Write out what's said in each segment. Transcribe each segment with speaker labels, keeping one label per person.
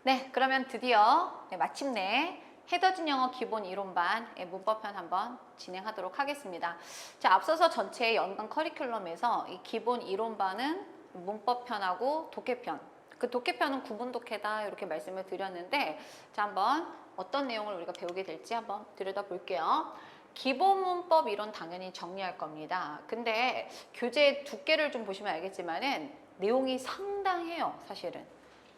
Speaker 1: 네, 그러면 드디어 마침내 헤더진 영어 기본 이론반 문법편 한번 진행하도록 하겠습니다. 자, 앞서서 전체 연간 커리큘럼에서 이 기본 이론반은 문법편하고 독해편, 그 독해편은 구분 독해다 이렇게 말씀을 드렸는데, 자, 한번 어떤 내용을 우리가 배우게 될지 한번 들여다볼게요. 기본 문법 이론 당연히 정리할 겁니다. 근데 교재 두께를 좀 보시면 알겠지만은 내용이 상당해요, 사실은.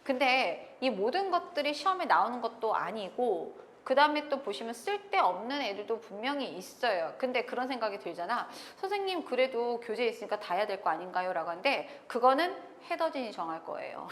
Speaker 1: 근데 이 모든 것들이 시험에 나오는 것도 아니고, 그 다음에 또 보시면 쓸데없는 애들도 분명히 있어요. 근데 그런 생각이 들잖아. 선생님, 그래도 교재에 있으니까 다 해야 될 거 아닌가요? 라고 하는데, 그거는 헤더진이 정할 거예요.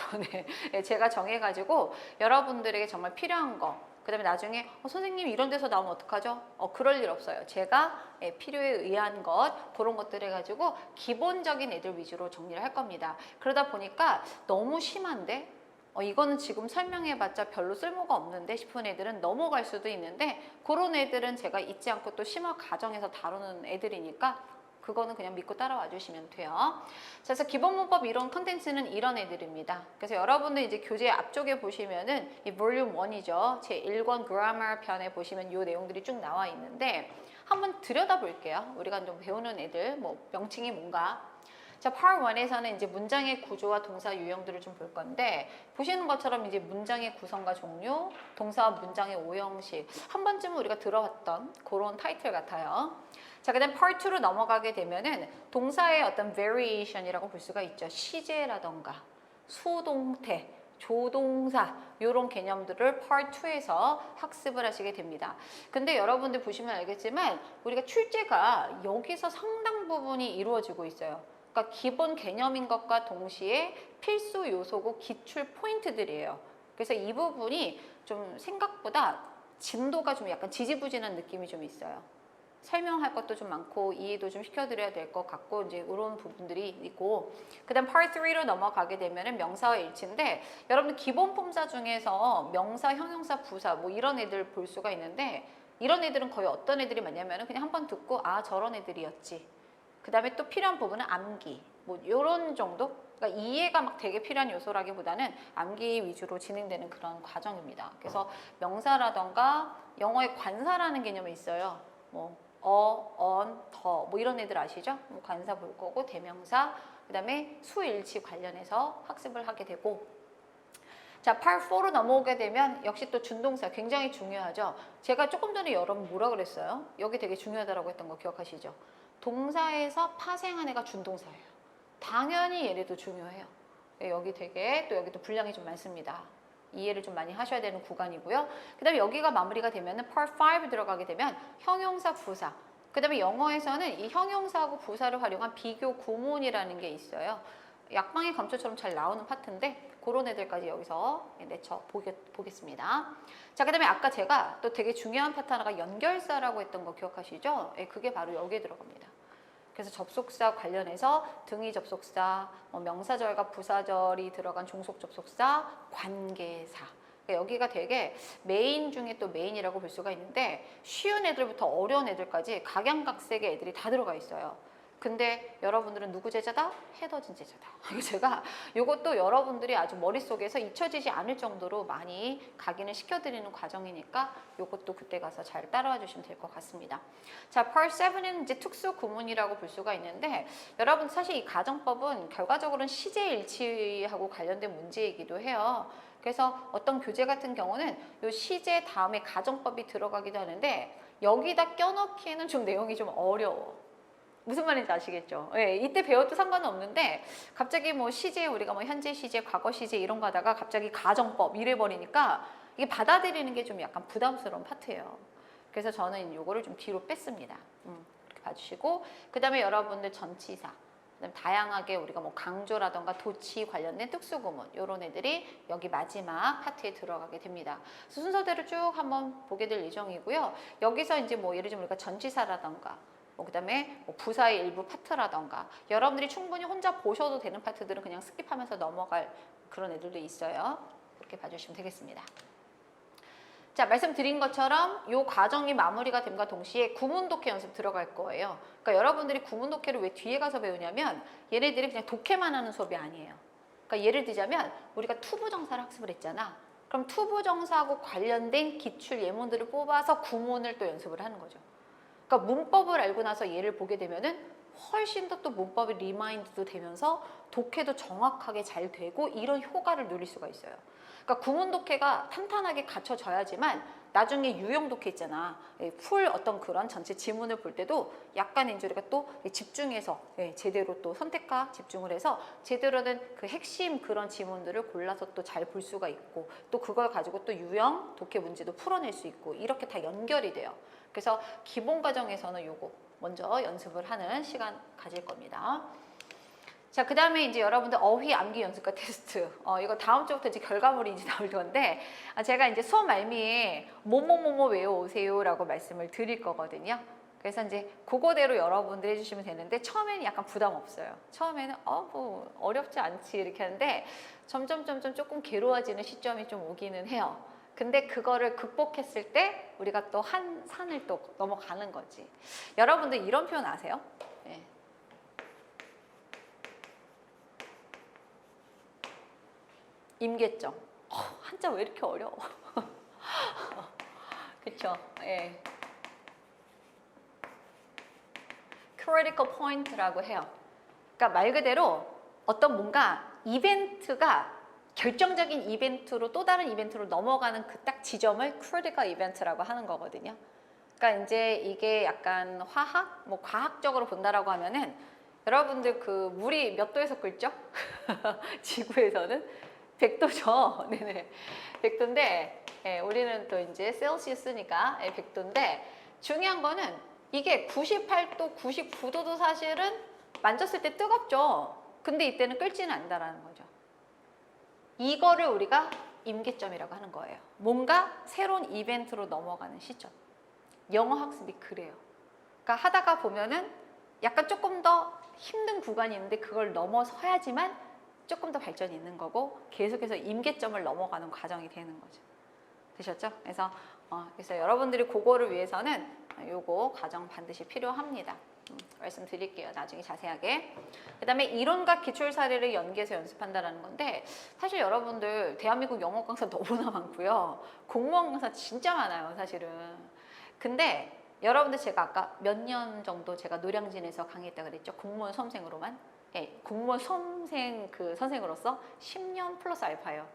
Speaker 1: 네, 제가 정해가지고 여러분들에게 정말 필요한 거, 그 다음에 나중에 선생님 이런 데서 나오면 어떡하죠? 그럴 일 없어요. 제가 필요에 의한 것, 그런 것들 해가지고 기본적인 애들 위주로 정리를 할 겁니다. 그러다 보니까 너무 심한데 이거는 지금 설명해봤자 별로 쓸모가 없는데 싶은 애들은 넘어갈 수도 있는데, 그런 애들은 제가 잊지 않고 또 심화 과정에서 다루는 애들이니까 그거는 그냥 믿고 따라와 주시면 돼요. 자, 그래서 기본 문법 이론 컨텐츠는 이런 애들입니다. 그래서 여러분들 이제 교재 앞쪽에 보시면은 이 볼륨 1이죠. 제 1권 그라머 편에 보시면 이 내용들이 쭉 나와 있는데, 한번 들여다 볼게요. 우리가 좀 배우는 애들, 뭐 명칭이 뭔가. 자, Part 1에서는 이제 문장의 구조와 동사 유형들을 좀 볼 건데, 보시는 것처럼 이제 문장의 구성과 종류, 동사와 문장의 오형식, 한 번쯤은 우리가 들어봤던 그런 타이틀 같아요. 자, 그다음 Part 2로 넘어가게 되면은 동사의 어떤 variation이라고 볼 수가 있죠. 시제라던가 수동태, 조동사 이런 개념들을 Part 2에서 학습을 하시게 됩니다. 근데 여러분들 보시면 알겠지만 우리가 출제가 여기서 상당 부분이 이루어지고 있어요. 그러니까 기본 개념인 것과 동시에 필수 요소고 기출 포인트들이에요. 그래서 이 부분이 좀 생각보다 진도가 좀 약간 지지부진한 느낌이 좀 있어요. 설명할 것도 좀 많고 이해도 좀 시켜드려야 될 것 같고, 이제 이런 부분들이 있고, 그 다음 Part 3로 넘어가게 되면은 명사와 일치인데, 여러분들 기본 품사 중에서 명사, 형용사, 부사 뭐 이런 애들 볼 수가 있는데, 이런 애들은 거의 어떤 애들이 많냐면은 그냥 한번 듣고 아 저런 애들이었지, 그 다음에 또 필요한 부분은 암기, 뭐 이런 정도? 그러니까 이해가 막 되게 필요한 요소라기보다는 암기 위주로 진행되는 그런 과정입니다. 그래서 명사라던가 영어의 관사라는 개념이 있어요. 뭐 on, 더, 뭐 이런 애들 아시죠? 뭐 관사 볼 거고, 대명사, 그 다음에 수일치 관련해서 학습을 하게 되고, 자, Part 4로 넘어오게 되면 역시 또 준동사 굉장히 중요하죠. 제가 조금 전에 여러분 뭐라 그랬어요? 여기 되게 중요하다고 했던 거 기억하시죠? 동사에서 파생한 애가 준동사예요. 당연히 얘네도 중요해요. 여기 되게 또 여기 또 분량이 좀 많습니다. 이해를 좀 많이 하셔야 되는 구간이고요. 그 다음에 여기가 마무리가 되면은 Part 5 들어가게 되면 형용사, 부사. 그 다음에 영어에서는 이 형용사하고 부사를 활용한 비교 구문이라는 게 있어요. 약방의 감초처럼 잘 나오는 파트인데 그런 애들까지 여기서 내쳐 보겠습니다. 자, 그 다음에 아까 제가 또 되게 중요한 파트 하나가 연결사라고 했던 거 기억하시죠? 그게 바로 여기에 들어갑니다. 그래서 접속사 관련해서 등위 접속사, 명사절과 부사절이 들어간 종속 접속사, 관계사. 그러니까 여기가 되게 메인 중에 또 메인이라고 볼 수가 있는데, 쉬운 애들부터 어려운 애들까지 각양각색의 애들이 다 들어가 있어요. 근데 여러분들은 누구 제자다? 헤더진 제자다. 제가 이것도 여러분들이 아주 머릿속에서 잊혀지지 않을 정도로 많이 각인을 시켜드리는 과정이니까 이것도 그때 가서 잘 따라와 주시면 될 것 같습니다. 자, Part 7은 이제 특수 구문이라고 볼 수가 있는데, 여러분 사실 이 가정법은 결과적으로는 시제일치하고 관련된 문제이기도 해요. 그래서 어떤 교재 같은 경우는 이 시제 다음에 가정법이 들어가기도 하는데, 여기다 껴넣기에는 좀 내용이 좀 어려워. 무슨 말인지 아시겠죠? 예, 이때 배워도 상관은 없는데 갑자기 뭐 시제, 우리가 뭐 현재 시제, 과거 시제 이런 거 하다가 갑자기 가정법 이래 버리니까 이게 받아들이는 게 좀 약간 부담스러운 파트예요. 그래서 저는 요거를 좀 뒤로 뺐습니다. 이렇게 봐주시고, 그 다음에 여러분들 전치사, 그다음에 다양하게 우리가 뭐 강조라던가 도치 관련된 특수구문 이런 애들이 여기 마지막 파트에 들어가게 됩니다. 순서대로 쭉 한번 보게 될 예정이고요. 여기서 이제 뭐 예를 들면 우리가 전치사라던가 그 다음에 뭐 부사의 일부 파트라던가 여러분들이 충분히 혼자 보셔도 되는 파트들은 그냥 스킵하면서 넘어갈 그런 애들도 있어요. 그렇게 봐주시면 되겠습니다. 자, 말씀드린 것처럼 이 과정이 마무리가 됨과 동시에 구문 독해 연습 들어갈 거예요. 그러니까 여러분들이 구문 독해를 왜 뒤에 가서 배우냐면 얘네들이 그냥 독해만 하는 수업이 아니에요. 그러니까 예를 들자면 우리가 투부정사를 학습을 했잖아. 그럼 투부정사하고 관련된 기출 예문들을 뽑아서 구문을 또 연습을 하는 거죠. 그러니까 문법을 알고 나서 얘를 보게 되면은 훨씬 더 또 문법이 리마인드도 되면서 독해도 정확하게 잘 되고 이런 효과를 누릴 수가 있어요. 그러니까 구문 독해가 탄탄하게 갖춰져야지만 나중에 유형 독해 있잖아. 풀 어떤 그런 전체 지문을 볼 때도 약간 이제 우리가 또 집중해서 제대로 또 선택과 집중을 해서 제대로 된 그 핵심 그런 지문들을 골라서 또 잘 볼 수가 있고 또 그걸 가지고 또 유형 독해 문제도 풀어낼 수 있고 이렇게 다 연결이 돼요. 그래서 기본 과정에서는 요거 먼저 연습을 하는 시간 가질 겁니다. 자, 그 다음에 이제 여러분들 어휘 암기 연습과 테스트. 이거 다음 주부터 이제 결과물이 이제 나올 건데, 제가 이제 수업 말미에 뭐뭐뭐뭐 외워오세요라고 말씀을 드릴 거거든요. 그래서 이제 그거대로 여러분들 해주시면 되는데, 처음에는 약간 부담 없어요. 처음에는, 뭐, 어렵지 않지. 이렇게 하는데, 점점 조금 괴로워지는 시점이 좀 오기는 해요. 근데 그거를 극복했을 때, 우리가 또 한 산을 또 넘어가는 거지. 여러분들 이런 표현 아세요? 네. 임계점. 한자 왜 이렇게 어려워? 그쵸? 예. critical point라고 해요. 그러니까 말 그대로 어떤 뭔가 이벤트가 결정적인 이벤트로 또 다른 이벤트로 넘어가는 그 딱 지점을 critical event라고 하는 거거든요. 그러니까 이제 이게 약간 화학, 뭐 과학적으로 본다라고 하면은 여러분들 그 물이 몇 도에서 끓죠? 지구에서는 100도죠. 네네. 100도인데, 우리는 또 이제 셀시우스니까 100도인데, 중요한 거는 이게 98도, 99도도 사실은 만졌을 때 뜨겁죠. 근데 이때는 끓지는 않는다라는 거죠. 이거를 우리가 임계점이라고 하는 거예요. 뭔가 새로운 이벤트로 넘어가는 시점. 영어 학습이 그래요. 그러니까 하다가 보면은 약간 조금 더 힘든 구간이 있는데 그걸 넘어서야지만 조금 더 발전이 있는 거고 계속해서 임계점을 넘어가는 과정이 되는 거죠. 되셨죠? 그래서 여러분들이 그거를 위해서는 요거 과정 반드시 필요합니다. 말씀드릴게요. 나중에 자세하게. 그 다음에 이론과 기출 사례를 연계해서 연습한다는 건데 사실 여러분들 대한민국 영어 강사 너무나 많고요. 공무원 강사 진짜 많아요. 사실은. 근데 여러분들 제가 아까 몇 년 정도 제가 노량진에서 강의했다고 그랬죠. 공무원 수험생으로만. 공무원 수험생 그 선생으로서 10년 플러스 알파예요.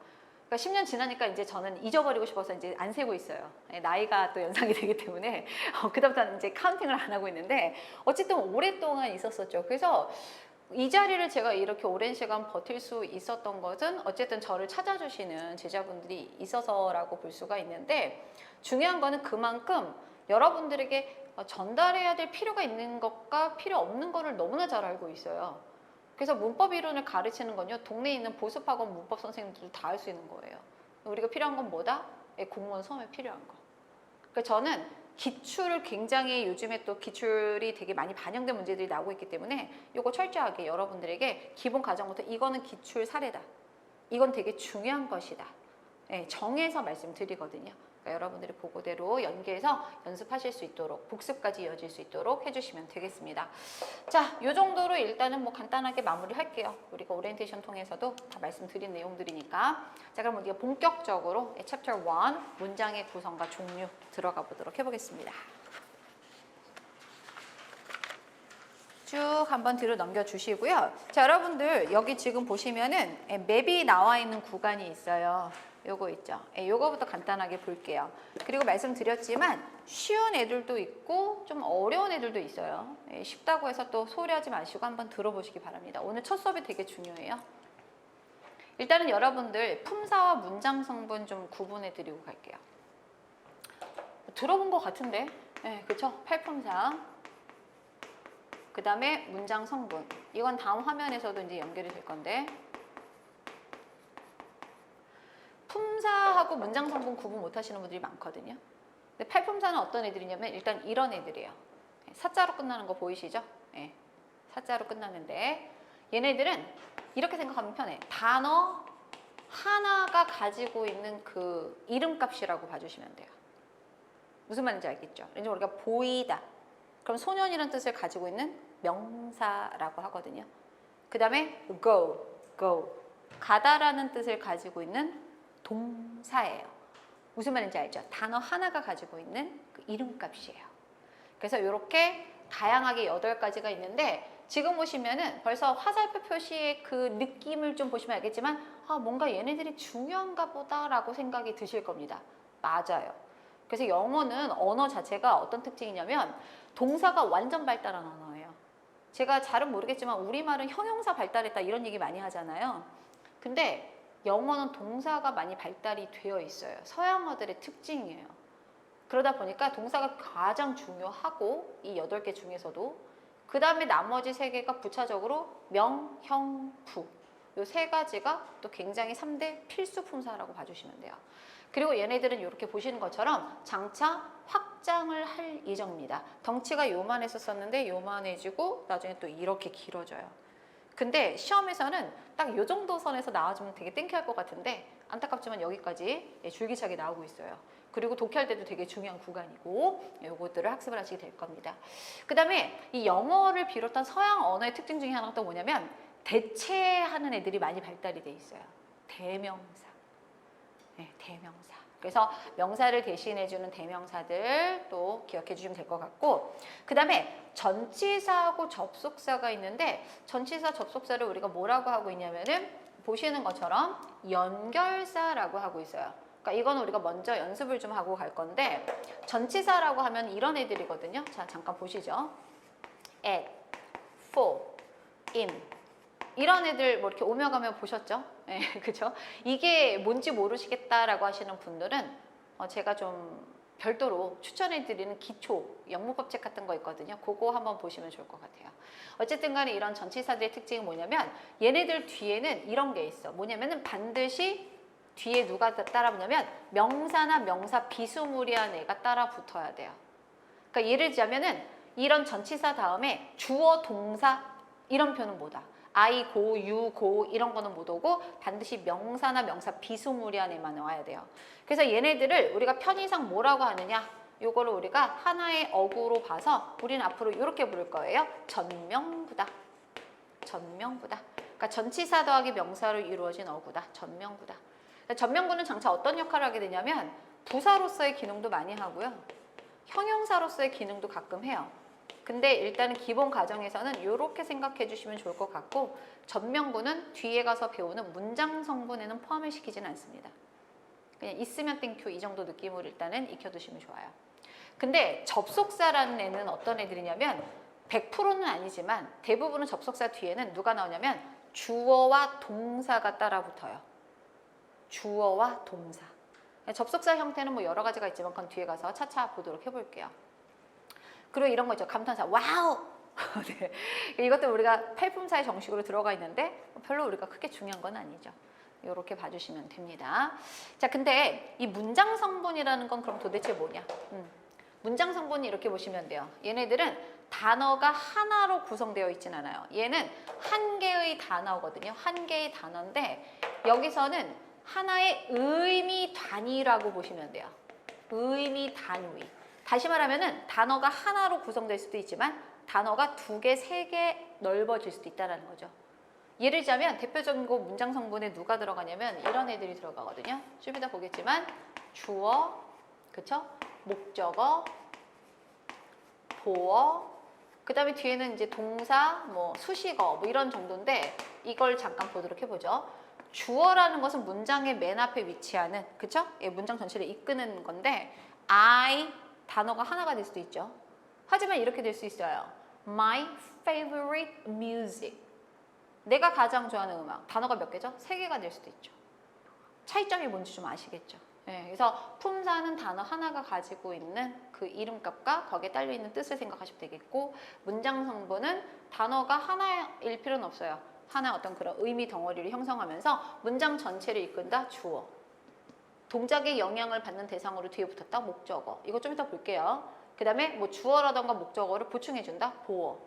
Speaker 1: 그러니까 10년 지나니까 이제 저는 잊어버리고 싶어서 이제 안 세고 있어요. 나이가 또 연상이 되기 때문에 그다음부터는 이제 카운팅을 안 하고 있는데 어쨌든 오랫동안 있었었죠. 그래서 이 자리를 제가 이렇게 오랜 시간 버틸 수 있었던 것은 어쨌든 저를 찾아주시는 제자분들이 있어서라고 볼 수가 있는데 중요한 거는 그만큼 여러분들에게 전달해야 될 필요가 있는 것과 필요 없는 거를 너무나 잘 알고 있어요. 그래서 문법 이론을 가르치는 건요. 동네에 있는 보습학원 문법 선생님들도 다 할 수 있는 거예요. 우리가 필요한 건 뭐다? 공무원 수험에 필요한 거. 그러니까 저는 기출을 굉장히 요즘에 또 기출이 되게 많이 반영된 문제들이 나오고 있기 때문에 이거 철저하게 여러분들에게 기본 과정부터 이거는 기출 사례다. 이건 되게 중요한 것이다. 정해서 말씀드리거든요. 그러니까 여러분들이 그거대로 연계해서 연습하실 수 있도록 복습까지 이어질 수 있도록 해주시면 되겠습니다. 자, 이 정도로 일단은 뭐 간단하게 마무리할게요. 우리가 오리엔테이션 통해서도 다 말씀드린 내용들이니까. 자, 그럼 우리가 본격적으로 챕터 1 문장의 구성과 종류 들어가 보도록 해보겠습니다. 쭉 한번 뒤로 넘겨주시고요. 자, 여러분들 여기 지금 보시면은 맵이 나와 있는 구간이 있어요. 요거 있죠. 요거부터 간단하게 볼게요. 그리고 말씀드렸지만 쉬운 애들도 있고 좀 어려운 애들도 있어요. 쉽다고 해서 또 소홀히하지 마시고 한번 들어보시기 바랍니다. 오늘 첫 수업이 되게 중요해요. 일단은 여러분들 품사와 문장 성분 좀 구분해 드리고 갈게요. 들어본 것 같은데, 그쵸? 팔품사. 그 다음에 문장 성분. 이건 다음 화면에서도 이제 연결이 될 건데. 품사하고 문장 성분 구분 못 하시는 분들이 많거든요. 근데 팔품사는 어떤 애들이냐면 일단 이런 애들이에요. 사자로 끝나는 거 보이시죠? 사자로 끝나는데 얘네들은 이렇게 생각하면 편해. 단어 하나가 가지고 있는 그 이름값이라고 봐주시면 돼요. 무슨 말인지 알겠죠? 왠지 우리가 보이다. 그럼 소년이라는 뜻을 가지고 있는 명사라고 하거든요. 그 다음에 go. 가다라는 뜻을 가지고 있는 동사예요. 무슨 말인지 알죠? 단어 하나가 가지고 있는 그 이름값이에요. 그래서 이렇게 다양하게 8가지가 있는데 지금 보시면은 벌써 화살표 표시의 그 느낌을 좀 보시면 알겠지만 뭔가 얘네들이 중요한가 보다라고 생각이 드실 겁니다. 맞아요. 그래서 영어는 언어 자체가 어떤 특징이냐면 동사가 완전 발달한 언어예요. 제가 잘은 모르겠지만 우리말은 형용사 발달했다 이런 얘기 많이 하잖아요. 근데 영어는 동사가 많이 발달이 되어 있어요. 서양어들의 특징이에요. 그러다 보니까 동사가 가장 중요하고 이 8개 중에서도 그 다음에 나머지 3개가 부차적으로 명, 형, 부 이 3가지가 또 굉장히 3대 필수 품사라고 봐주시면 돼요. 그리고 얘네들은 이렇게 보시는 것처럼 장차 확장을 할 예정입니다. 덩치가 요만했었는데 요만해지고 나중에 또 이렇게 길어져요. 근데 시험에서는 딱 요 정도 선에서 나와주면 되게 땡큐할 것 같은데 안타깝지만 여기까지 줄기차게 나오고 있어요. 그리고 독해할 때도 되게 중요한 구간이고 요것들을 학습을 하시게 될 겁니다. 그 다음에 이 영어를 비롯한 서양 언어의 특징 중에 하나가 또 뭐냐면 대체하는 애들이 많이 발달이 돼 있어요. 대명사. 네, 대명사. 그래서 명사를 대신해주는 대명사들 또 기억해 주시면 될 것 같고 그 다음에 전치사하고 접속사가 있는데 전치사 접속사를 우리가 뭐라고 하고 있냐면은 보시는 것처럼 연결사라고 하고 있어요. 그러니까 이거는 우리가 먼저 연습을 좀 하고 갈 건데 전치사라고 하면 이런 애들이거든요. 자, 잠깐 보시죠. at, for, in 이런 애들 뭐 이렇게 오며 가며 보셨죠? 네, 그죠? 이게 뭔지 모르시겠다라고 하시는 분들은 제가 좀 별도로 추천해드리는 기초 영문법책 같은 거 있거든요. 그거 한번 보시면 좋을 것 같아요. 어쨌든 간에 이런 전치사들의 특징이 뭐냐면 얘네들 뒤에는 이런 게 있어. 뭐냐면은 반드시 뒤에 누가 따라 붙냐면 명사나 명사 비스무리한 애가 따라 붙어야 돼요. 그러니까 예를 들자면은 이런 전치사 다음에 주어 동사 이런 표는 뭐다. I, go, you, go 이런 거는 못 오고 반드시 명사나 명사 비스무리한 애만 와야 돼요. 그래서 얘네들을 우리가 편의상 뭐라고 하느냐? 요거를 우리가 하나의 어구로 봐서 우리는 앞으로 이렇게 부를 거예요. 전명구다. 전명구다. 그러니까 전치사 더하기 명사로 이루어진 어구다. 전명구다. 전명구는 장차 어떤 역할을 하게 되냐면 부사로서의 기능도 많이 하고요. 형용사로서의 기능도 가끔 해요. 근데 일단은 기본 과정에서는 이렇게 생각해 주시면 좋을 것 같고 전명구는 뒤에 가서 배우는 문장 성분에는 포함을 시키지는 않습니다. 그냥 있으면 땡큐 이 정도 느낌으로 일단은 익혀두시면 좋아요. 근데 접속사라는 애는 어떤 애들이냐면 100%는 아니지만 대부분은 접속사 뒤에는 누가 나오냐면 주어와 동사가 따라 붙어요. 주어와 동사. 접속사 형태는 뭐 여러 가지가 있지만 그건 뒤에 가서 차차 보도록 해볼게요. 그리고 이런 거 있죠. 감탄사 와우. 네. 이것도 우리가 팔품사의 정식으로 들어가 있는데 별로 우리가 크게 중요한 건 아니죠. 이렇게 봐주시면 됩니다. 자, 근데 이 문장 성분이라는 건 그럼 도대체 뭐냐? 문장 성분이 이렇게 보시면 돼요. 얘네들은 단어가 하나로 구성되어 있진 않아요. 얘는 한 개의 단어거든요. 한 개의 단어인데 여기서는 하나의 의미 단위라고 보시면 돼요. 의미 단위. 다시 말하면은 단어가 하나로 구성될 수도 있지만 단어가 2개, 3개 넓어질 수도 있다는 거죠. 예를 들자면 대표적인 거 문장 성분에 누가 들어가냐면 이런 애들이 들어가거든요. 좀 이따 보겠지만 주어, 그쵸? 목적어, 보어, 그 다음에 뒤에는 이제 동사, 뭐 수식어 뭐 이런 정도인데 이걸 잠깐 보도록 해보죠. 주어라는 것은 문장의 맨 앞에 위치하는, 그쵸? 예, 문장 전체를 이끄는 건데 I 단어가 하나가 될 수도 있죠. 하지만 이렇게 될 수 있어요. My favorite music. 내가 가장 좋아하는 음악. 단어가 몇 개죠? 3개가 될 수도 있죠. 차이점이 뭔지 좀 아시겠죠? 네, 그래서 품사는 단어 하나가 가지고 있는 그 이름값과 거기에 딸려있는 뜻을 생각하시면 되겠고 문장 성분은 단어가 하나일 필요는 없어요. 하나의 어떤 그런 의미 덩어리를 형성하면서 문장 전체를 이끈다. 주어. 동작에 영향을 받는 대상으로 뒤에 붙었다. 목적어. 이거 좀 이따 볼게요. 그 다음에 뭐 주어라던가 목적어를 보충해준다. 보어.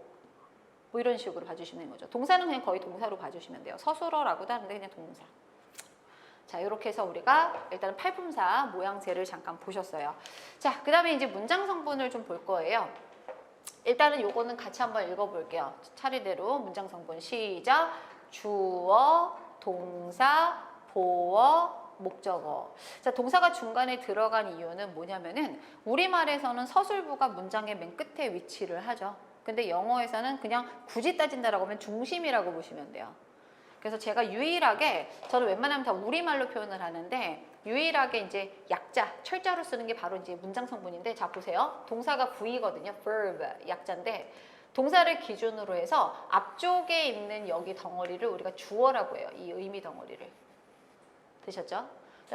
Speaker 1: 뭐 이런 식으로 봐주시면 되는 거죠. 동사는 그냥 거의 동사로 봐주시면 돼요. 서술어라고도 하는데 그냥 동사. 자, 이렇게 해서 우리가 일단은 팔품사 모양새를 잠깐 보셨어요. 자, 그 다음에 이제 문장 성분을 좀 볼 거예요. 일단은 요거는 같이 한번 읽어볼게요. 차례대로 문장 성분 시작. 주어, 동사, 보어, 목적어. 자, 동사가 중간에 들어간 이유는 뭐냐면은 우리말에서는 서술부가 문장의 맨 끝에 위치를 하죠. 근데 영어에서는 그냥 굳이 따진다라고 하면 중심이라고 보시면 돼요. 그래서 제가 유일하게, 저는 웬만하면 다 우리말로 표현을 하는데 유일하게 이제 약자, 철자로 쓰는 게 바로 이제 문장 성분인데, 자 보세요. 동사가 V거든요. verb, 약자인데 동사를 기준으로 해서 앞쪽에 있는 여기 덩어리를 우리가 주어라고 해요. 이 의미 덩어리를. 되셨죠?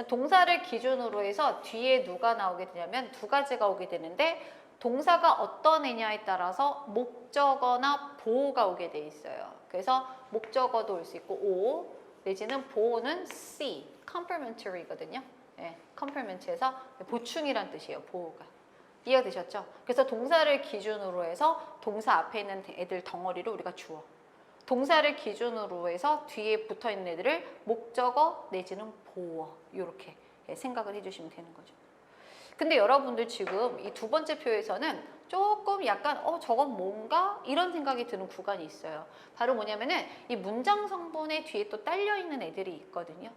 Speaker 1: 동사를 기준으로 해서 뒤에 누가 나오게 되냐면 두 가지가 오게 되는데, 동사가 어떤 애냐에 따라서 목적어나 보어가 오게 돼 있어요. 그래서 목적어도 올 수 있고 O, 내지는 보어는 C, complementary거든요. 예, complement에서 보충이란 뜻이에요. 보어가. 이해가 되셨죠? 그래서 동사를 기준으로 해서 동사 앞에 있는 애들 덩어리를 우리가 주어, 동사를 기준으로 해서 뒤에 붙어 있는 애들을 목적어 내지는 보어, 이렇게 생각을 해주시면 되는 거죠. 근데 여러분들 지금 이 두 번째 표에서는 조금 약간 저건 뭔가 이런 생각이 드는 구간이 있어요. 바로 뭐냐면은 이 문장 성분의 뒤에 또 딸려 있는 애들이 있거든요.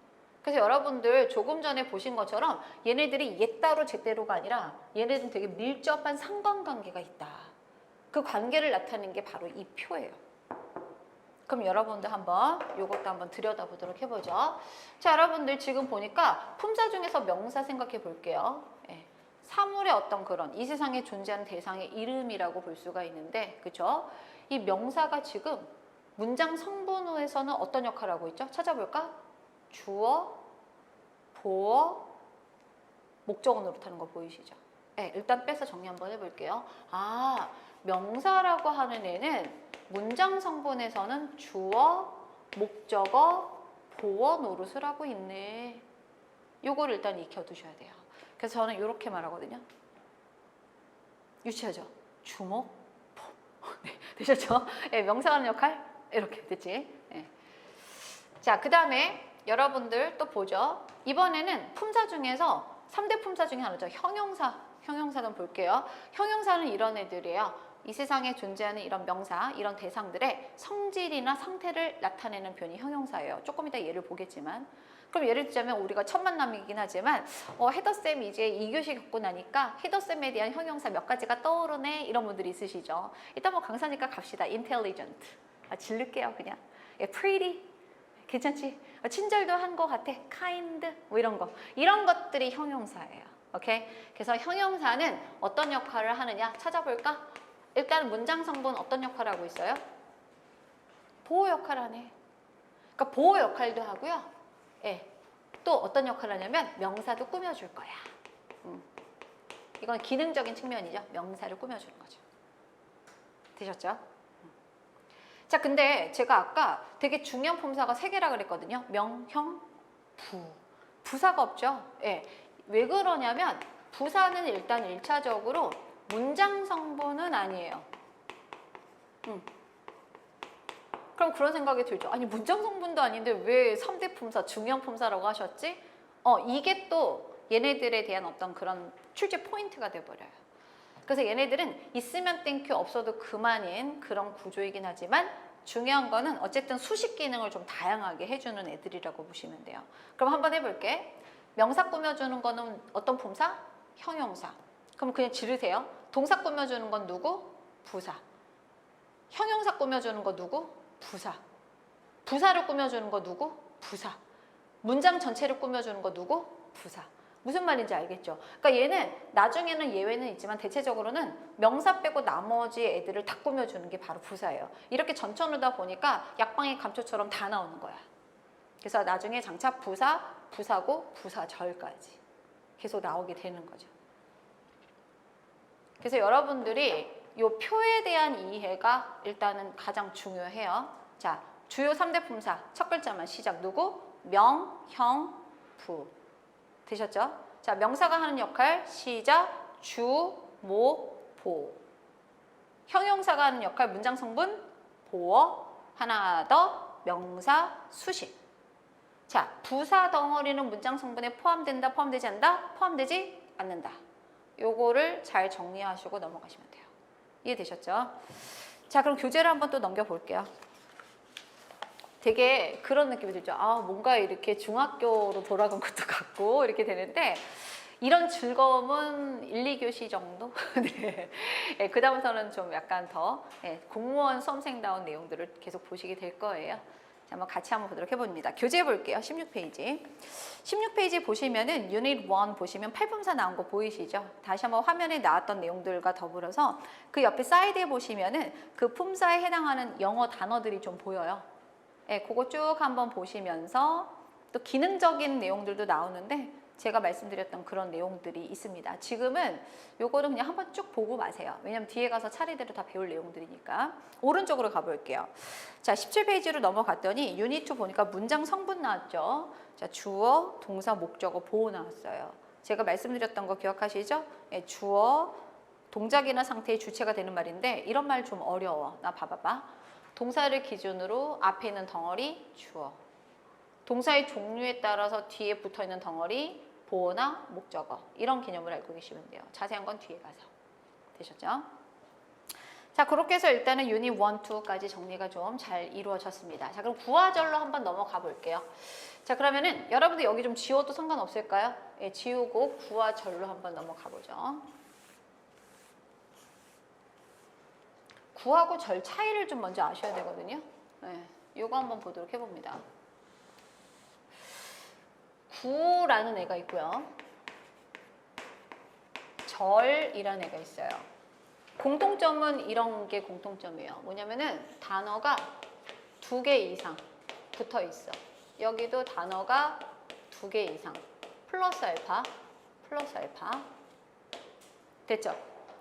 Speaker 1: 그래서 여러분들 조금 전에 보신 것처럼 얘네들이 옛따로 제때로가 아니라 얘네들은 되게 밀접한 상관관계가 있다. 그 관계를 나타내는 게 바로 이 표예요. 그럼 여러분들 한번 요것도 한번 들여다보도록 해보죠. 자, 여러분들 지금 보니까 품사 중에서 명사 생각해 볼게요. 예. 사물의 어떤 그런 이 세상에 존재하는 대상의 이름이라고 볼 수가 있는데, 그죠? 이 명사가 지금 문장 성분호에서는 어떤 역할을 하고 있죠? 찾아볼까? 주어, 보어, 목적어 노릇하는 거 보이시죠? 네, 일단 빼서 정리 한번 해볼게요. 아, 명사라고 하는 애는 문장 성분에서는 주어, 목적어, 보어 노릇을 하고 있네. 요거를 일단 익혀두셔야 돼요. 그래서 저는 이렇게 말하거든요. 유치하죠? 주목, 보. 네, 되셨죠? 네, 명사가 하는 역할 이렇게 됐지? 네. 자, 그 다음에 여러분들 또 보죠. 이번에는 품사 중에서 3대 품사 중에 하나죠. 형용사. 형용사 좀 볼게요. 형용사는 이런 애들이에요. 이 세상에 존재하는 이런 명사, 이런 대상들의 성질이나 상태를 나타내는 표현이 형용사예요. 조금 이따 예를 보겠지만. 그럼 예를 들자면 우리가 첫 만남이긴 하지만 헤더쌤 이제 2교시 겪고 나니까 헤더쌤에 대한 형용사 몇 가지가 떠오르네, 이런 분들이 있으시죠. 이따 뭐 강사니까 갑시다. intelligent. 질를게요 그냥. pretty. 괜찮지? 친절도 한 것 같아. kind. 뭐 이런 거. 이런 것들이 형용사예요. 오케이? 그래서 형용사는 어떤 역할을 하느냐 찾아볼까? 일단 문장 성분 어떤 역할을 하고 있어요? 보호 역할을 하네. 그러니까 보호 역할도 하고요. 예. 또 어떤 역할을 하냐면 명사도 꾸며줄 거야. 이건 기능적인 측면이죠. 명사를 꾸며주는 거죠. 되셨죠? 자, 근데 제가 아까 되게 중요한 품사가 3개라 그랬거든요. 명, 형, 부. 부사가 없죠. 예. 왜 그러냐면 부사는 일단 1차적으로 문장 성분은 아니에요. 그럼 그런 생각이 들죠. 아니, 문장 성분도 아닌데 왜 3대 품사, 중요한 품사라고 하셨지? 이게 또 얘네들에 대한 어떤 그런 출제 포인트가 돼버려요. 그래서 얘네들은 있으면 땡큐 없어도 그만인 그런 구조이긴 하지만 중요한 거는 어쨌든 수식 기능을 좀 다양하게 해주는 애들이라고 보시면 돼요. 그럼 한번 해볼게. 명사 꾸며주는 거는 어떤 품사? 형용사. 그럼 그냥 지르세요. 동사 꾸며주는 건 누구? 부사. 형용사 꾸며주는 거 누구? 부사. 부사를 꾸며주는 거 누구? 부사. 문장 전체를 꾸며주는 거 누구? 부사. 무슨 말인지 알겠죠? 그러니까 얘는 나중에는 예외는 있지만 대체적으로는 명사 빼고 나머지 애들을 다 꾸며주는 게 바로 부사예요. 이렇게 전천후다 보니까 약방의 감초처럼 다 나오는 거야. 그래서 나중에 장차 부사, 부사고, 부사절까지 계속 나오게 되는 거죠. 그래서 여러분들이 이 표에 대한 이해가 일단은 가장 중요해요. 자, 주요 3대 품사 첫 글자만 시작. 누구? 명, 형, 부. 되셨죠? 자, 명사가 하는 역할 시작. 주, 목, 보. 형용사가 하는 역할 문장 성분 보어. 하나 더 명사 수식. 자, 부사 덩어리는 문장 성분에 포함된다, 포함되지 않는다? 포함되지 않는다. 요거를 잘 정리하시고 넘어가시면 돼요. 이해되셨죠? 자, 그럼 교재를 한번 또 넘겨볼게요. 되게 그런 느낌이 들죠. 아, 뭔가 이렇게 중학교로 돌아간 것도 같고 이렇게 되는데 이런 즐거움은 1, 2교시 정도? 네. 네, 그다음부터는 좀 약간 더 공무원 수험생다운 내용들을 계속 보시게 될 거예요. 자, 한번 같이 한번 보도록 해봅니다. 교재 볼게요. 16페이지. 16페이지 보시면은 유닛 1 보시면 팔품사 나온 거 보이시죠? 다시 한번 화면에 나왔던 내용들과 더불어서 그 옆에 사이드에 보시면은 그 품사에 해당하는 영어 단어들이 좀 보여요. 예, 그거 쭉 한번 보시면서 또 기능적인 내용들도 나오는데 제가 말씀드렸던 그런 내용들이 있습니다. 지금은 요거는 그냥 한번 쭉 보고 마세요. 왜냐면 뒤에 가서 차례대로 다 배울 내용들이니까. 오른쪽으로 가볼게요. 자, 17페이지로 넘어갔더니 유닛 2 보니까 문장 성분 나왔죠. 자, 주어, 동사, 목적어, 보호 나왔어요. 제가 말씀드렸던 거 기억하시죠? 예, 주어, 동작이나 상태의 주체가 되는 말인데 이런 말 좀 어려워. 나 봐봐봐. 동사를 기준으로 앞에 있는 덩어리 주어. 동사의 종류에 따라서 뒤에 붙어있는 덩어리 보어나 목적어 이런 개념을 알고 계시면 돼요. 자세한 건 뒤에 가서. 되셨죠? 자, 그렇게 해서 일단은 유닛 1, 2까지 정리가 좀 잘 이루어졌습니다. 자, 그럼 구화절로 한번 넘어가 볼게요. 자, 그러면은 여러분들 여기 좀 지워도 상관없을까요? 예, 지우고 구화절로 한번 넘어가 보죠. 구하고 절 차이를 좀 먼저 아셔야 되거든요. 네, 이거 한번 보도록 해봅니다. 구라는 애가 있고요. 절이라는 애가 있어요. 공통점은 이런 게 공통점이에요. 뭐냐면은 단어가 2개 이상 붙어 있어. 여기도 단어가 2개 이상. 플러스 알파, 플러스 알파. 됐죠?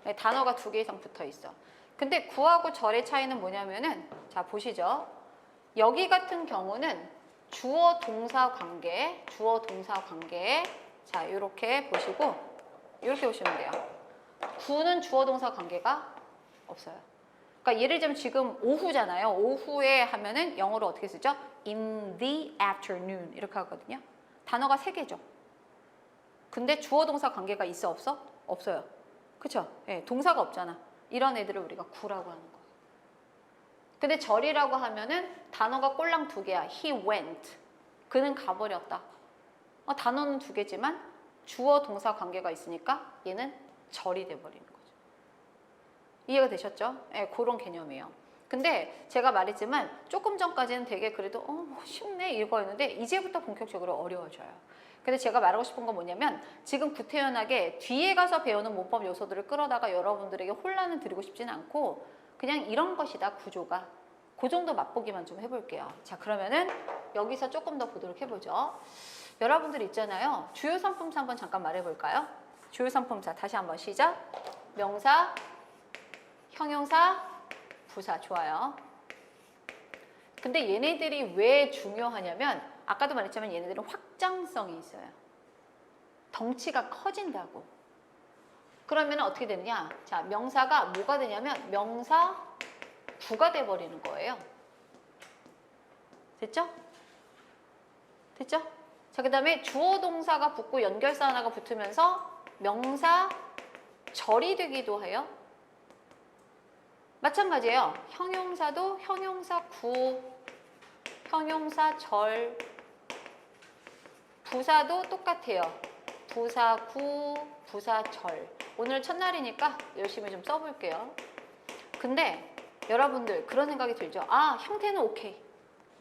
Speaker 1: 네, 단어가 2개 이상 붙어 있어. 근데 구하고 절의 차이는 뭐냐면은 자, 보시죠. 여기 같은 경우는 주어 동사 관계, 주어 동사 관계. 자, 이렇게 보시고 이렇게 보시면 돼요. 구는 주어 동사 관계가 없어요. 그러니까 예를 들면 지금 오후잖아요. 오후에 하면은 영어로 어떻게 쓰죠? In the afternoon 이렇게 하거든요. 단어가 3개죠. 근데 주어 동사 관계가 있어 없어? 없어요. 그쵸? 예, 동사가 없잖아. 이런 애들을 우리가 구라고 하는 거예요. 근데 절이라고 하면은 단어가 꼴랑 2개야. He went. 그는 가버렸다. 단어는 2개지만 주어 동사 관계가 있으니까 얘는 절이 돼버리는 거죠. 이해가 되셨죠? 네, 그런 개념이에요. 근데 제가 말했지만 조금 전까지는 되게 그래도 쉽네 이거였는데 이제부터 본격적으로 어려워져요. 근데 제가 말하고 싶은 건 뭐냐면 지금 구태연하게 뒤에 가서 배우는 문법 요소들을 끌어다가 여러분들에게 혼란을 드리고 싶지는 않고 그냥 이런 것이다 구조가. 그 정도 맛보기만 좀 해볼게요. 자, 그러면은 여기서 조금 더 보도록 해보죠. 여러분들 있잖아요. 주요 상품사 한번 잠깐 말해볼까요? 주요 상품사 다시 한번 시작. 명사, 형용사, 부사. 좋아요. 근데 얘네들이 왜 중요하냐면 아까도 말했지만 얘네들은 확장성이 있어요. 덩치가 커진다고. 그러면 어떻게 되느냐? 자, 명사가 뭐가 되냐면 명사 부가 돼버리는 거예요. 됐죠? 됐죠? 자, 그 다음에 주어 동사가 붙고 연결사 하나가 붙으면서 명사 절이 되기도 해요. 마찬가지예요. 형용사도 형용사 구, 형용사 절, 부사도 똑같아요. 부사 구, 부사 절. 오늘 첫날이니까 열심히 좀 써볼게요. 근데 여러분들 그런 생각이 들죠? 아, 형태는 오케이.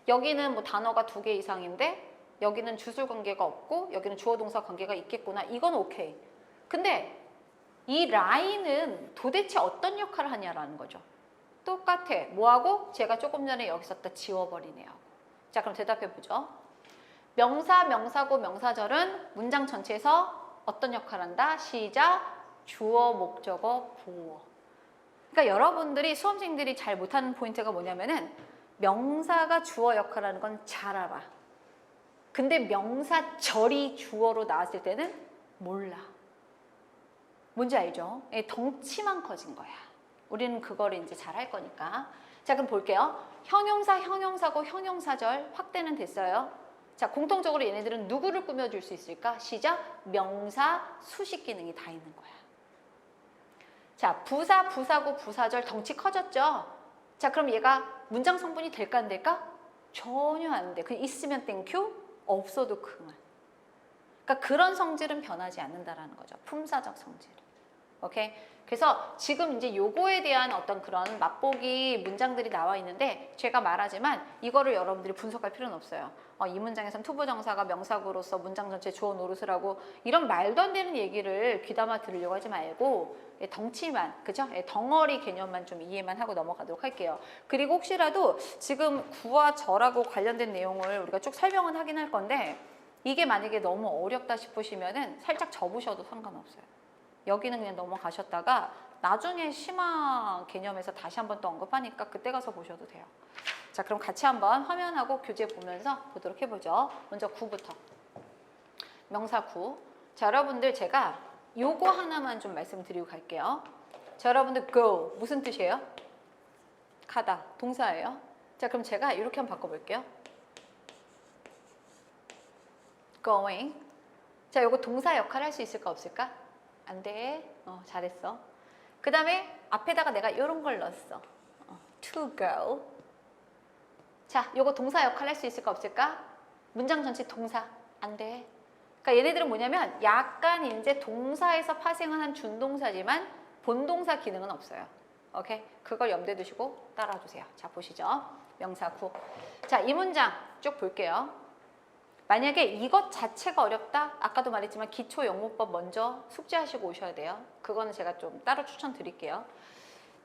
Speaker 1: 여기는 뭐 단어가 2개 이상인데 여기는 주술 관계가 없고 여기는 주어 동사 관계가 있겠구나. 이건 오케이. 근데 이 라인은 도대체 어떤 역할을 하냐라는 거죠. 똑같아. 뭐하고? 제가 조금 전에 여기 썼다 지워버리네요. 자, 그럼 대답해보죠. 명사, 명사구, 명사절은 문장 전체에서 어떤 역할을 한다? 시작. 주어, 목적어, 보어. 그러니까 여러분들이 수험생들이 잘 못하는 포인트가 뭐냐면은 명사가 주어 역할을 하는 건 잘 알아. 근데 명사절이 주어로 나왔을 때는 몰라. 뭔지 알죠? 덩치만 커진 거야. 우리는 그거를 이제 잘 할 거니까. 자, 그럼 볼게요. 형용사, 형용사고 형용사절 확대는 됐어요. 자, 공통적으로 얘네들은 누구를 꾸며줄 수 있을까? 시작. 명사, 수식 기능이 다 있는 거야. 자, 부사, 부사고 부사절 덩치 커졌죠? 자, 그럼 얘가 문장 성분이 될까 안 될까? 전혀 안 돼. 그 있으면 땡큐, 없어도 그만. 그러니까 그런 성질은 변하지 않는다라는 거죠. 품사적 성질. 오케이? 그래서 지금 이제 요거에 대한 어떤 그런 맛보기 문장들이 나와 있는데 제가 말하지만 이거를 여러분들이 분석할 필요는 없어요. 이 문장에선 투부정사가 명사구로서 문장 전체 주어 노릇을 하고 이런 말도 안 되는 얘기를 귀담아 들으려고 하지 말고 덩치만, 그죠? 덩어리 개념만 좀 이해만 하고 넘어가도록 할게요. 그리고 혹시라도 지금 구와 절하고 관련된 내용을 우리가 쭉 설명은 하긴 할 건데 이게 만약에 너무 어렵다 싶으시면은 살짝 접으셔도 상관없어요. 여기는 그냥 넘어가셨다가 나중에 심화 개념에서 다시 한번 또 언급하니까 그때 가서 보셔도 돼요. 자, 그럼 같이 한번 화면하고 교재 보면서 보도록 해보죠. 먼저 구부터. 명사 구. 자, 여러분들 제가 요거 하나만 좀 말씀드리고 갈게요. 자, 여러분들 go 무슨 뜻이에요? 가다. 동사예요. 자, 그럼 제가 이렇게 한번 바꿔볼게요. going. 자, 요거 동사 역할 할 수 있을까 없을까? 안 돼. 잘했어. 그 다음에 앞에다가 내가 이런 걸 넣었어. to go. 자, 요거 동사 역할 할 수 있을까 없을까? 문장 전체 동사. 안 돼. 그러니까 얘네들은 뭐냐면 약간 이제 동사에서 파생을 한 준동사지만 본동사 기능은 없어요. 오케이? 그걸 염두에 두시고 따라주세요. 자, 보시죠. 명사 구. 자, 이 문장 쭉 볼게요. 만약에 이것 자체가 어렵다? 아까도 말했지만 기초 영문법 먼저 숙지하시고 오셔야 돼요. 그거는 제가 좀 따로 추천드릴게요.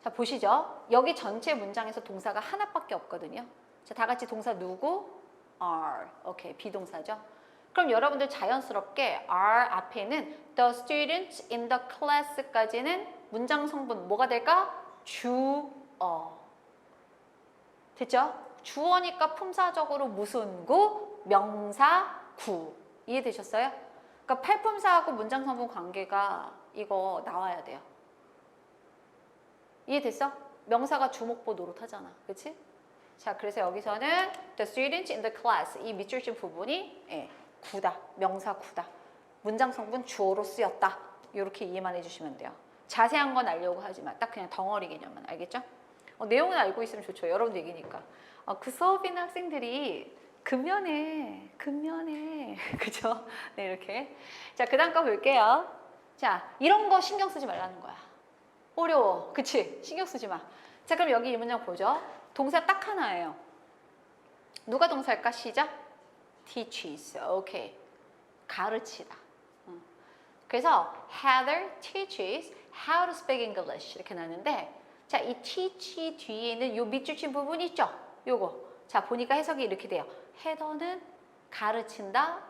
Speaker 1: 자, 보시죠. 여기 전체 문장에서 동사가 하나밖에 없거든요. 자, 다 같이 동사 누구? are. 오케이, 비동사죠. 그럼 여러분들 자연스럽게 are 앞에는 the students in the class까지는 문장 성분 뭐가 될까? 주어. 됐죠? 주어니까 품사적으로 무슨 구? 명사 구. 이해되셨어요? 그러니까 팔품사하고 문장 성분 관계가 이거 나와야 돼요. 이해됐어? 명사가 주목보 노릇하잖아. 그치? 자, 그래서 여기서는 the students in the class 이 밑줄 친 부분이 구다. 명사 구다. 문장 성분 주어로 쓰였다. 이렇게 이해만 해주시면 돼요. 자세한 건 알려고 하지만 딱 그냥 덩어리 개념만. 알겠죠? 내용은 알고 있으면 좋죠. 여러분 얘기니까. 그 수업이나 학생들이 근면해. 그죠? 네, 이렇게. 자, 그 다음 거 볼게요. 자, 이런 거 신경 쓰지 말라는 거야. 어려워. 그치? 신경 쓰지 마. 자, 그럼 여기 이 문장 보죠. 동사 딱 하나예요. 누가 동사일까? 시작. teaches. 오케이. 가르치다. 그래서 Heather teaches how to speak English. 이렇게 나왔는데 자, 이 teach 뒤에는 요 밑줄 친 부분 있죠? 요거. 자, 보니까 해석이 이렇게 돼요. 헤더는 가르친다.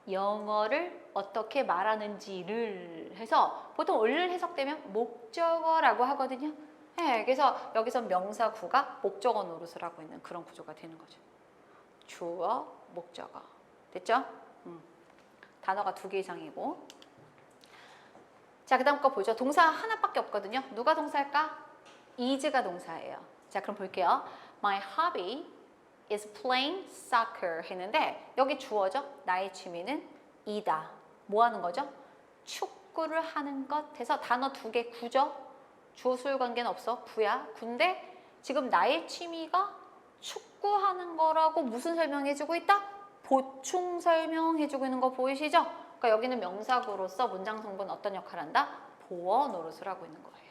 Speaker 1: 영어를 어떻게 말하는지를 해서 보통 을을 해석되면 목적어라고 하거든요. 네, 그래서 여기서 명사 구가 목적어 노릇을 하고 있는 그런 구조가 되는 거죠. 주어, 목적어. 됐죠? 단어가 2개 이상이고. 자, 그 다음 거 보죠. 동사 하나밖에 없거든요. 누가 동사일까? is가 동사예요. 자, 그럼 볼게요. My hobby is playing soccer 했는데 여기 주어죠. 나의 취미는 이다. 뭐 하는 거죠? 축구를 하는 것 해서 단어 2개 구죠. 주어 수요 관계는 없어. 구야. 군데 지금 나의 취미가 축구하는 거라고 무슨 설명해주고 있다? 보충 설명해주고 있는 거 보이시죠? 그러니까 여기는 명사구로서 문장 성분 어떤 역할을 한다? 보어 노릇을 하고 있는 거예요.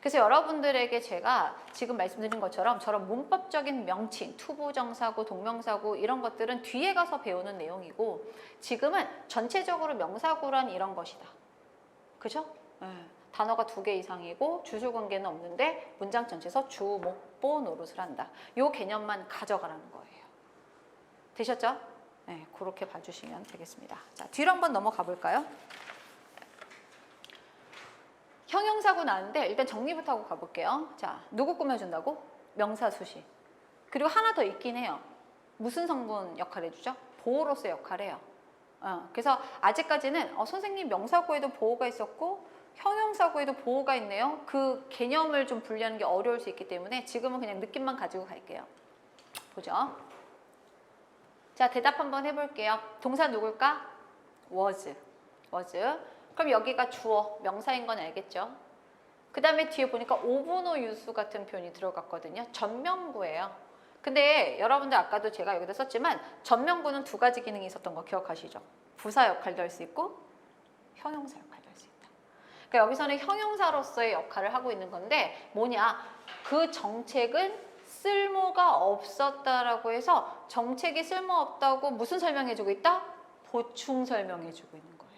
Speaker 1: 그래서 여러분들에게 제가 지금 말씀드린 것처럼 저런 문법적인 명칭, 투부정사구, 동명사구 이런 것들은 뒤에 가서 배우는 내용이고 지금은 전체적으로 명사구란 이런 것이다. 그죠? 단어가 2개 이상이고 주술관계는 없는데 문장 전체에서 주, 목, 보 노릇을 한다. 이 개념만 가져가라는 거예요. 되셨죠? 네, 그렇게 봐주시면 되겠습니다. 자, 뒤로 한번 넘어가 볼까요? 형용사구 나왔는데 일단 정리부터 하고 가볼게요. 자, 누구 꾸며준다고? 명사 수식. 그리고 하나 더 있긴 해요. 무슨 성분 역할 해주죠? 보호로서 역할해요. 그래서 아직까지는 선생님 명사구에도 보호가 있었고 형용사구에도 보호가 있네요. 그 개념을 좀 분리하는 게 어려울 수 있기 때문에 지금은 그냥 느낌만 가지고 갈게요. 보죠. 자, 대답 한번 해볼게요. 동사 누굴까? was. 그럼 여기가 주어, 명사인 건 알겠죠? 그 다음에 뒤에 보니까 오분어 유수 같은 표현이 들어갔거든요. 전명구예요. 근데 여러분들 아까도 제가 여기다 썼지만 전명구는 두 가지 기능이 있었던 거 기억하시죠? 부사 역할도 할 수 있고 형용사 역할도 할 수 있다. 그러니까 여기서는 형용사로서의 역할을 하고 있는 건데 뭐냐? 그 정책은 쓸모가 없었다라고 해서 정책이 쓸모없다고 무슨 설명해주고 있다? 보충 설명해주고 있는 거예요.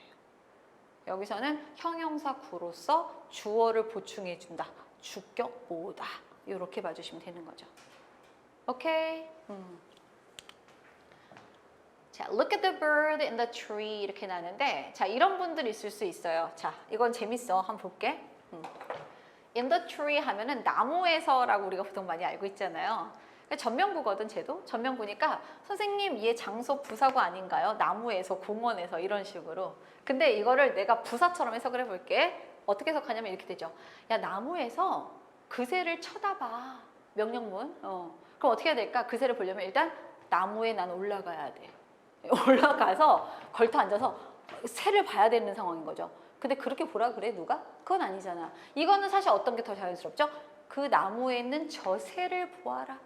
Speaker 1: 여기서는 형용사 구로서 주어를 보충해준다. 주격 뭐다. 이렇게 봐주시면 되는 거죠. 오케이? 자, look at the bird in the tree 이렇게 나는데 자, 이런 분들 있을 수 있어요. 자, 이건 재밌어. 한번 볼게. in the tree 하면은 나무에서라고 우리가 보통 많이 알고 있잖아요. 전명구거든, 쟤도. 전명구니까 선생님 얘 장소 부사구 아닌가요? 나무에서, 공원에서 이런 식으로. 근데 이거를 내가 부사처럼 해석을 해볼게. 어떻게 해석하냐면 이렇게 되죠. 야, 나무에서 그새를 쳐다봐. 명령문. 그럼 어떻게 해야 될까? 그새를 보려면 일단 나무에 난 올라가야 돼. 올라가서 걸터 앉아서 새를 봐야 되는 상황인 거죠. 근데 그렇게 보라 그래 누가? 그건 아니잖아. 이거는 사실 어떤 게 더 자연스럽죠? 그 나무에 있는 저 새를 보아라.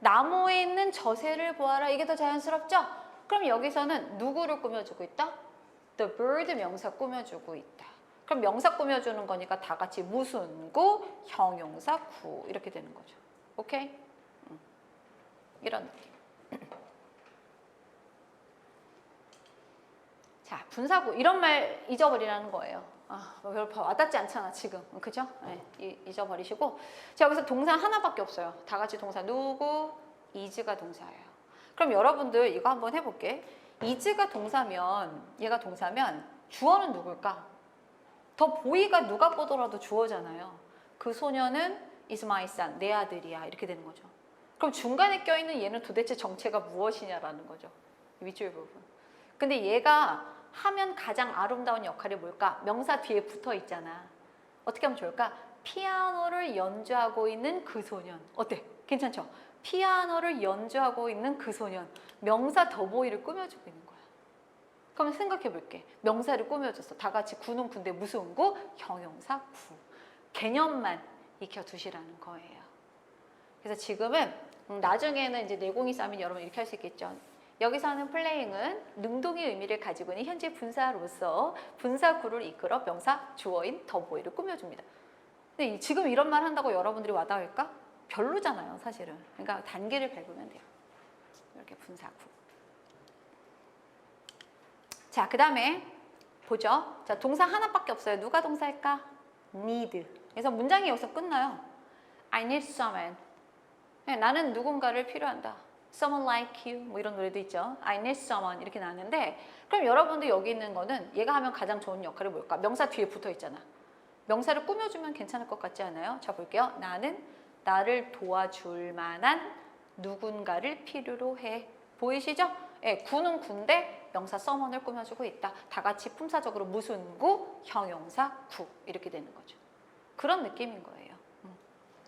Speaker 1: 나무에 있는 저 새를 보아라. 이게 더 자연스럽죠? 그럼 여기서는 누구를 꾸며주고 있다? The bird 명사 꾸며주고 있다. 그럼 명사 꾸며주는 거니까 다 같이 무슨 구, 형용사 구 이렇게 되는 거죠. 오케이? 이런 느낌. 자, 분사구 이런 말 잊어버리라는 거예요. 별로 와닿지 않잖아 지금. 그죠? 네, 잊어버리시고 자, 여기서 동사 하나밖에 없어요. 다 같이 동사 누구? is가 동사예요. 그럼 여러분들 이거 한번 해볼게. is가 동사면 얘가 동사면 주어는 누굴까? 더 보이가 누가 보더라도 주어잖아요. 그 소녀는 is my son, 내 아들이야 이렇게 되는 거죠. 그럼 중간에 껴있는 얘는 도대체 정체가 무엇이냐라는 거죠. 윗줄 부분. 근데 얘가 하면 가장 아름다운 역할이 뭘까? 명사 뒤에 붙어 있잖아. 어떻게 하면 좋을까? 피아노를 연주하고 있는 그 소년. 어때? 괜찮죠? 피아노를 연주하고 있는 그 소년. 명사 더보이를 꾸며주고 있는 거야. 그럼 생각해 볼게. 명사를 꾸며줬어. 다 같이 구는 군데 무슨 구? 형용사 구. 개념만 익혀두시라는 거예요. 그래서 지금은 나중에는 이제 내공이 쌓이면 여러분 이렇게 할 수 있겠죠. 여기서 하는 플레잉은 능동의 의미를 가지고 있는 현재 분사로서 분사구를 이끌어 명사 주어인 더보이를 꾸며줍니다. 근데 지금 이런 말 한다고 여러분들이 와닿을까? 별로잖아요, 사실은. 그러니까 단계를 밟으면 돼요. 이렇게 분사구. 자, 그 다음에 보죠. 자, 동사 하나밖에 없어요. 누가 동사일까? need. 그래서 문장이 여기서 끝나요. I need someone. 나는 누군가를 필요한다. Someone like you 뭐 이런 노래도 있죠. I need someone 이렇게 나왔는데 그럼 여러분도 여기 있는 거는 얘가 하면 가장 좋은 역할이 뭘까? 명사 뒤에 붙어 있잖아. 명사를 꾸며주면 괜찮을 것 같지 않아요? 자, 볼게요. 나는 나를 도와줄 만한 누군가를 필요로 해. 보이시죠? 예, 구는 구인데 명사 someone을 꾸며주고 있다. 다 같이 품사적으로 무슨 구? 형용사 구 이렇게 되는 거죠. 그런 느낌인 거예요.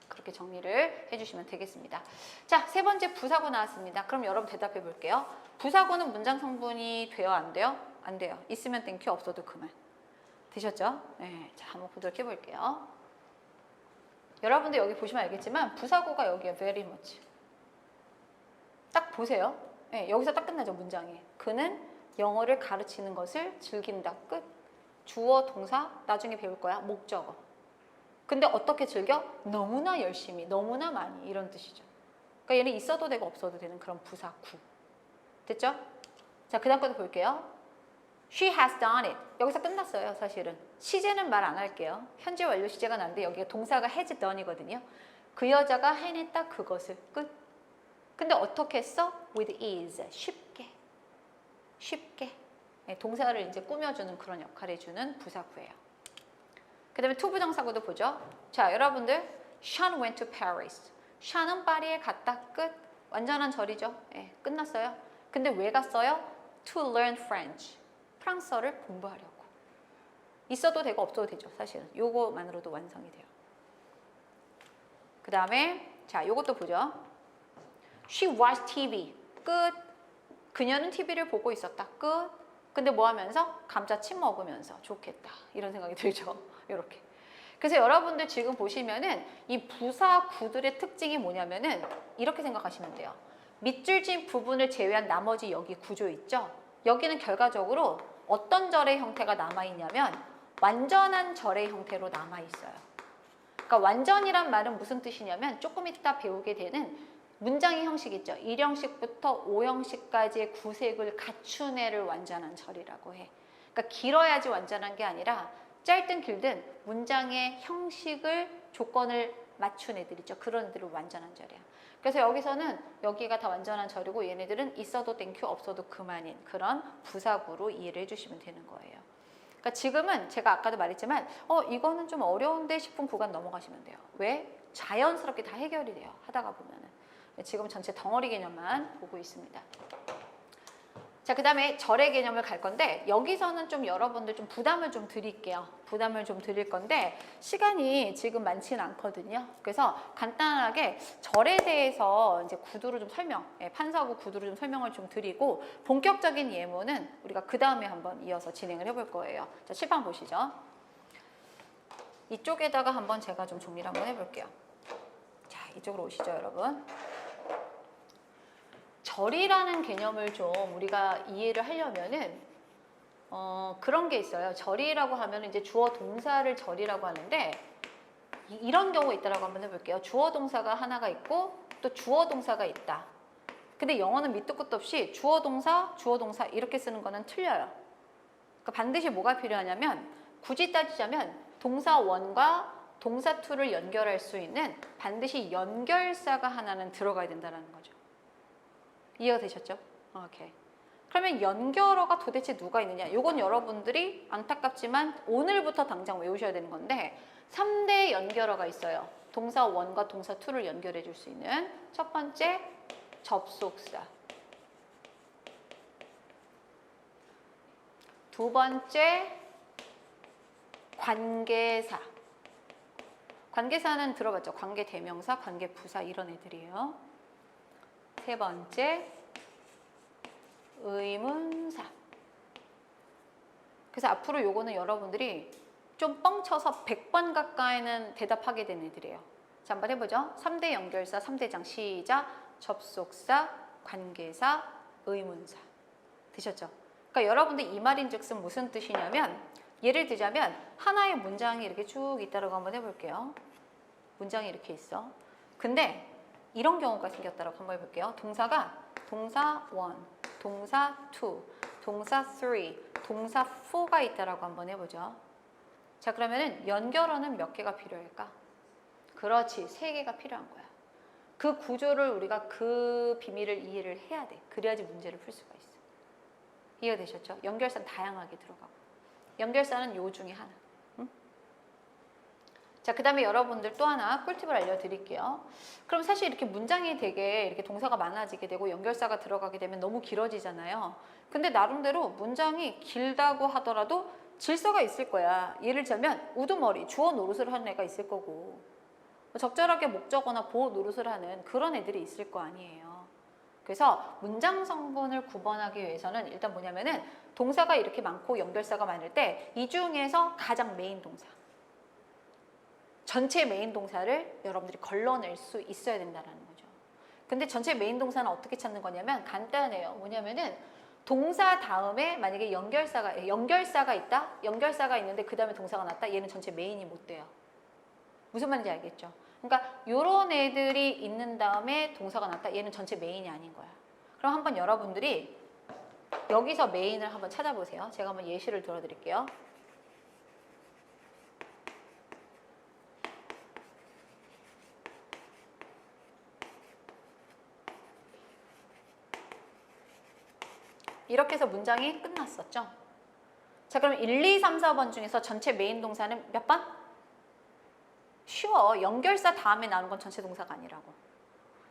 Speaker 1: 그렇게 정리를 해주시면 되겠습니다. 자, 세 번째 부사구 나왔습니다. 그럼 여러분 대답해 볼게요. 부사구는 문장 성분이 돼요? 안 돼요? 안 돼요. 있으면 땡큐, 없어도 그만. 되셨죠? 네, 자, 한번 보도록 해볼게요. 여러분들 여기 보시면 알겠지만 부사구가 여기에 very much. 딱 보세요. 네, 여기서 딱 끝나죠, 문장이. 그는 영어를 가르치는 것을 즐긴다. 끝. 주어, 동사, 나중에 배울 거야. 목적어. 근데 어떻게 즐겨? 너무나 열심히, 너무나 많이 이런 뜻이죠. 그러니까 얘는 있어도 되고 없어도 되는 그런 부사구. 됐죠? 자, 그 다음 것도 볼게요. She has done it. 여기서 끝났어요, 사실은. 시제는 말 안 할게요. 현재 완료 시제가 나는데 여기가 동사가 has done이거든요. 그 여자가 해냈다 그것을. 끝. 근데 어떻게 했어? With ease. 쉽게. 쉽게. 네, 동사를 이제 꾸며주는 그런 역할을 해주는 부사구예요. 그 다음에 투부정사구도 보죠. 자, 여러분들 Sean went to Paris. 샤는 파리에 갔다. 끝. 완전한 절이죠. 예, 끝났어요. 근데 왜 갔어요? To learn French. 프랑스어를 공부하려고. 있어도 되고 없어도 되죠. 사실은. 요거만으로도 완성이 돼요. 그 다음에 자, 요것도 보죠. She watched TV. 끝. 그녀는 TV를 보고 있었다. 끝. 근데 뭐 하면서? 감자칩 먹으면서 좋겠다. 이런 생각이 들죠. 이렇게. 그래서 여러분들 지금 보시면은 이 부사 구들의 특징이 뭐냐면은 이렇게 생각하시면 돼요. 밑줄진 부분을 제외한 나머지 여기 구조 있죠? 여기는 결과적으로 어떤 절의 형태가 남아있냐면 완전한 절의 형태로 남아있어요. 그러니까 완전이란 말은 무슨 뜻이냐면 조금 이따 배우게 되는 문장의 형식 있죠. 1형식부터 5형식까지의 구색을 갖춘 애를 완전한 절이라고 해. 그러니까 길어야지 완전한 게 아니라 짧든 길든 문장의 형식을 조건을 맞춘 애들 있죠. 그런 애들을 완전한 절이야. 그래서 여기서는 여기가 다 완전한 절이고 얘네들은 있어도 땡큐 없어도 그만인 그런 부사구로 이해를 해주시면 되는 거예요. 그러니까 지금은 제가 아까도 말했지만 이거는 좀 어려운데 싶은 구간 넘어가시면 돼요. 왜? 자연스럽게 다 해결이 돼요. 하다가 보면은. 지금 전체 덩어리 개념만 보고 있습니다. 자, 그 다음에 절의 개념을 갈 건데 여기서는 좀 여러분들 좀 부담을 좀 드릴게요. 부담을 좀 드릴 건데 시간이 지금 많지는 않거든요. 그래서 간단하게 절에 대해서 이제 구두로 좀 판사구 구두로 좀 설명을 좀 드리고 본격적인 예문은 우리가 그 다음에 한번 이어서 진행을 해볼 거예요. 자, 칠판 보시죠. 이쪽에다가 한번 제가 좀 정리를 한번 해볼게요. 자, 이쪽으로 오시죠, 여러분. 절이라는 개념을 좀 우리가 이해를 하려면은 그런 게 있어요. 절이라고 하면 이제 주어 동사를 절이라고 하는데 이런 경우가 있다라고 한번 해볼게요. 주어 동사가 하나가 있고 또 주어 동사가 있다. 근데 영어는 밑도 끝도 없이 주어 동사 이렇게 쓰는 거는 틀려요. 그러니까 반드시 뭐가 필요하냐면 굳이 따지자면 동사 원과 동사 투를 연결할 수 있는 반드시 연결사가 하나는 들어가야 된다는 거죠. 이해가 되셨죠? 오케이. 그러면 연결어가 도대체 누가 있느냐? 이건 여러분들이 안타깝지만 오늘부터 당장 외우셔야 되는 건데 3대 연결어가 있어요. 동사 원과 동사 투를 연결해 줄 수 있는 첫 번째 접속사, 두 번째 관계사. 관계사는 들어봤죠? 관계대명사, 관계부사 이런 애들이에요. 세 번째 의문사. 그래서 앞으로 요거는 여러분들이 좀 뻥쳐서 100번 가까이는 대답하게 되는 애들이에요. 자, 한번 해보죠. 3대 연결사, 3대장 시작. 접속사, 관계사, 의문사. 되셨죠? 그러니까 여러분들 이 말인즉슨 무슨 뜻이냐면 예를 들자면 하나의 문장이 이렇게 쭉 있다라고 한번 해볼게요. 문장이 이렇게 있어. 근데 이런 경우가 생겼다라고 한번 해볼게요. 동사가 동사 1, 동사 2, 동사 3, 동사 4가 있다라고 한번 해보죠. 자, 그러면은 연결어는 몇 개가 필요할까? 그렇지, 3개가 필요한 거야. 그 구조를 우리가 그 비밀을 이해를 해야 돼. 그래야지 문제를 풀 수가 있어. 이해가 되셨죠? 연결사는 다양하게 들어가고 연결사는 요 중에 하나. 자, 그 다음에 여러분들 또 하나 꿀팁을 알려드릴게요. 그럼 사실 이렇게 문장이 되게 이렇게 동사가 많아지게 되고 연결사가 들어가게 되면 너무 길어지잖아요. 근데 나름대로 문장이 길다고 하더라도 질서가 있을 거야. 예를 들자면 우두머리, 주어 노릇을 하는 애가 있을 거고 적절하게 목적어나 보호 노릇을 하는 그런 애들이 있을 거 아니에요. 그래서 문장 성분을 구분하기 위해서는 일단 뭐냐면은 동사가 이렇게 많고 연결사가 많을 때 이 중에서 가장 메인 동사, 전체 메인 동사를 여러분들이 걸러낼 수 있어야 된다는 거죠. 근데 전체 메인 동사는 어떻게 찾는 거냐면 간단해요. 뭐냐면은 동사 다음에 만약에 연결사가 있다? 연결사가 있는데 그 다음에 동사가 났다? 얘는 전체 메인이 못 돼요. 무슨 말인지 알겠죠? 그러니까 요런 애들이 있는 다음에 동사가 났다? 얘는 전체 메인이 아닌 거야. 그럼 한번 여러분들이 여기서 메인을 한번 찾아보세요. 제가 한번 예시를 들어드릴게요. 이렇게 해서 문장이 끝났었죠. 자, 그럼 1, 2, 3, 4번 중에서 전체 메인 동사는 몇 번? 쉬워. 연결사 다음에 나오는 건 전체 동사가 아니라고.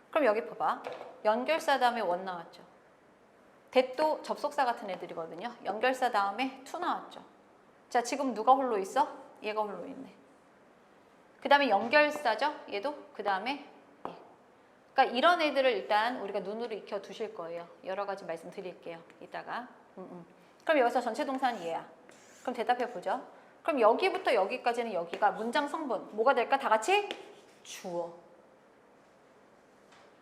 Speaker 1: 그럼 여기 봐봐. 연결사 다음에 원 나왔죠. 대또 접속사 같은 애들이거든요. 연결사 다음에 투 나왔죠. 자, 지금 누가 홀로 있어? 얘가 홀로 있네. 그 다음에 연결사죠. 얘도 그 다음에 그러니까 이런 애들을 일단 우리가 눈으로 익혀 두실 거예요. 여러 가지 말씀드릴게요. 이따가. 그럼 여기서 전체 동사는 얘야. 그럼 대답해 보죠. 그럼 여기부터 여기까지는 여기가 문장 성분 뭐가 될까? 다 같이 주어.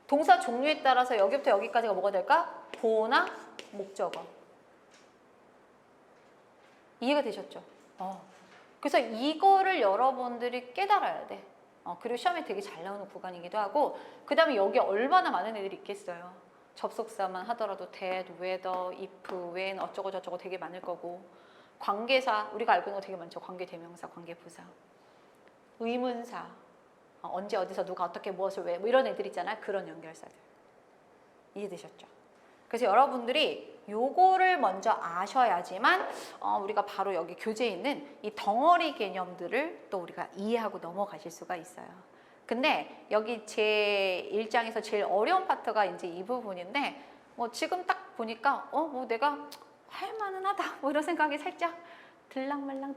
Speaker 1: 동사 종류에 따라서 여기부터 여기까지가 뭐가 될까? 보어나 목적어. 이해가 되셨죠? 그래서 이거를 여러분들이 깨달아야 돼. 그리고 시험에 되게 잘 나오는 구간이기도 하고, 그 다음에 여기 얼마나 많은 애들이 있겠어요. 접속사만 하더라도 that, whether, if, when 어쩌고 저쩌고 되게 많을 거고, 관계사 우리가 알고 있는 거 되게 많죠. 관계대명사, 관계부사, 의문사, 언제 어디서 누가 어떻게 무엇을 왜 뭐 이런 애들 있잖아요. 그런 연결사들. 이해되셨죠? 그래서 여러분들이 요거를 먼저 아셔야지만 우리가 바로 여기 교재에 있는 이 덩어리 개념들을 또 우리가 이해하고 넘어가실 수가 있어요. 근데 여기 제 1장에서 제일 어려운 파트가 이제 이 부분인데, 뭐 지금 딱 보니까 뭐 내가 할 만은 하다 뭐 이런 생각이 살짝 들랑말랑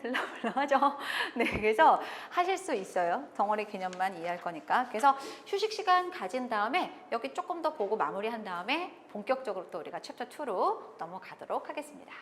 Speaker 1: 하죠. 네, 그래서 하실 수 있어요. 덩어리 개념만 이해할 거니까. 그래서 휴식 시간 가진 다음에 여기 조금 더 보고 마무리한 다음에 본격적으로 또 우리가 챕터 2로 넘어가도록 하겠습니다.